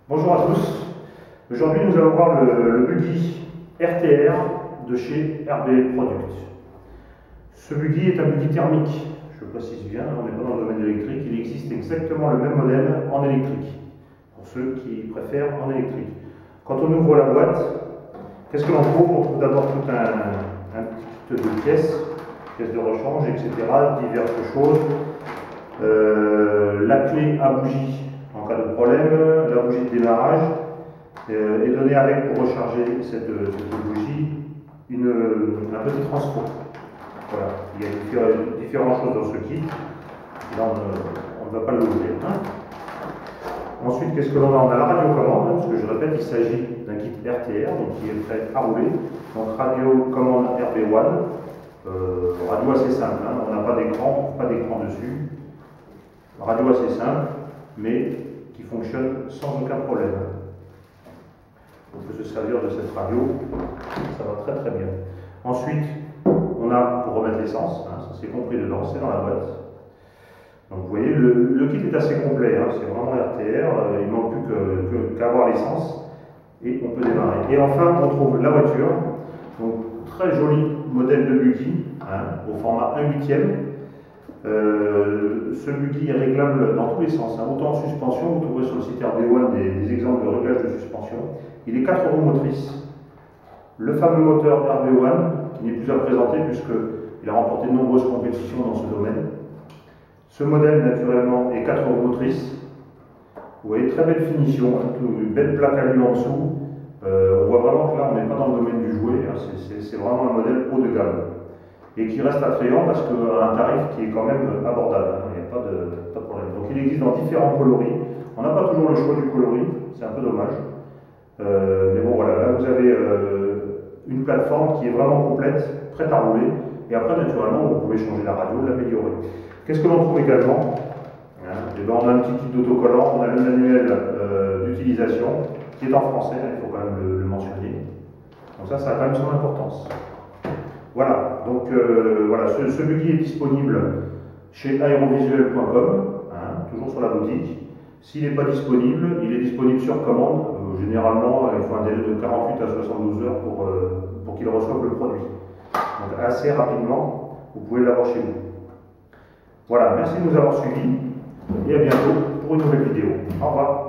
Bonjour à tous. Aujourd'hui, nous allons voir le buggy RTR de chez RB Product. Ce buggy est un buggy thermique. Je précise bien, on n'est pas dans le domaine électrique. Il existe exactement le même modèle en électrique, pour ceux qui préfèrent en électrique. Quand on ouvre la boîte, qu'est-ce que l'on trouve? On trouve d'abord tout un petit kit de pièces de rechange, etc., diverses choses. La clé à bougie en cas de problème, la bougie de démarrage est donnée avec pour recharger cette bougie un petit transfo. Voilà, il y a différentes choses dans ce kit. Là, on ne va pas l'ouvrir. Ensuite, qu'est-ce que l'on a? On a la radiocommande, parce que je répète, il s'agit d'un kit RTR, donc qui est prêt à rouler. Donc radiocommande RB1, radio assez simple, on n'a pas d'écran dessus. Radio assez simple, mais qui fonctionne sans aucun problème. On peut se servir de cette radio, ça va très très bien. Ensuite, on a pour remettre l'essence, ça c'est compris dedans, c'est dans la boîte. Donc vous voyez, le kit est assez complet, c'est vraiment RTR, il ne manque plus qu'à avoir l'essence et on peut démarrer. Et enfin, on trouve la voiture, donc très joli modèle de buggy, au format 1/8. Ce buggy est réglable dans tous les sens, autant en suspension, vous trouverez sur le site RB1 des exemples de réglage de suspension. Il est 4 roues motrices. Le fameux moteur RB1, qui n'est plus à présenter puisqu'il a remporté de nombreuses compétitions dans ce domaine. Ce modèle, naturellement, est 4 roues motrices. Vous voyez, très belle finition, une belle plaque à lui en dessous. On voit vraiment que là, on n'est pas dans le domaine du jouet, c'est vraiment un modèle haut de gamme. Et qui reste attrayant parce qu'à un tarif qui est quand même abordable, il n'y a pas de problème. Donc il existe dans différents coloris. On n'a pas toujours le choix du coloris, c'est un peu dommage. Mais bon voilà, là vous avez une plateforme qui est vraiment complète, prête à rouler. Et après, naturellement, vous pouvez changer la radio, l'améliorer. Qu'est-ce que l'on trouve également? On a un petit kit d'autocollant, on a le manuel d'utilisation qui est en français, il faut quand même le mentionner. Donc ça a quand même son importance. Voilà, donc voilà, ce buggy est disponible chez aerovisuel.com, toujours sur la boutique. S'il n'est pas disponible, il est disponible sur commande. Généralement, il faut un délai de 48 à 72 heures pour qu'il reçoive le produit. Donc assez rapidement, vous pouvez l'avoir chez vous. Voilà, merci de nous avoir suivis et à bientôt pour une nouvelle vidéo. Au revoir.